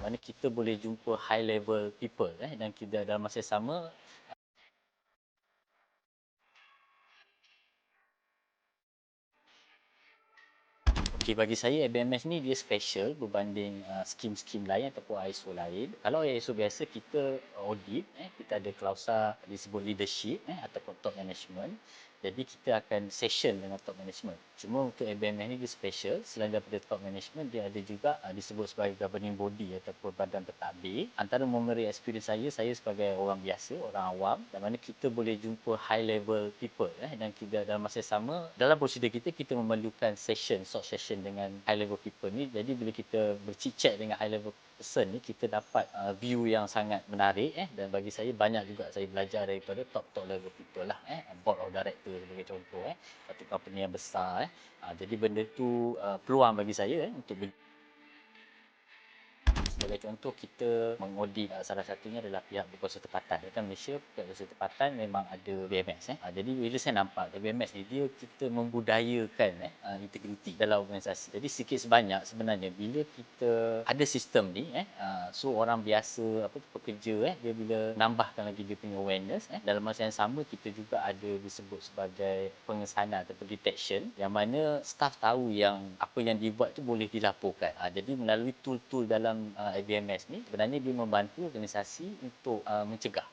Mana kita boleh jumpa high level people dan kita dalam masa yang sama. Okay, bagi saya ABMS ni dia special berbanding skim-skim lain ataupun ISO lain. Kalau ISO biasa kita audit, kita ada klausa disebut leadership ataupun top management. Jadi kita akan session dengan top management. Cuma untuk ABMS ni dia special. Selain daripada top management, dia ada juga disebut sebagai governing body ataupun badan pentadbir. Antara memory experience saya sebagai orang biasa, orang awam, di mana kita boleh jumpa high level people dan kita dalam masa yang sama, dalam prosedur kita memerlukan short session dengan high level people ni. Jadi bila kita bercicak dengan high level person ni, kita dapat view yang sangat menarik dan bagi saya banyak juga saya belajar daripada top level people lah, board of director sebagai contoh, satu company yang besar. Jadi benda tu peluang bagi saya untuk sebagai contoh, kita mengaudit salah satunya adalah pihak berkuasa tempatan. Kan Malaysia, pihak berkuasa tempatan memang ada BMS. Jadi bila saya nampak BMS ni, dia kita membudayakan integriti dalam organisasi. Jadi sikit sebanyak sebenarnya bila kita ada sistem ni, so orang biasa pekerja, dia bila nambahkan lagi dia punya awareness, dalam masa yang sama kita juga ada disebut sebagai pengesanan atau detection, yang mana staff tahu yang apa yang dibuat tu boleh dilaporkan. Jadi melalui tool-tool dalam IBMS ni sebenarnya dia membantu organisasi untuk mencegah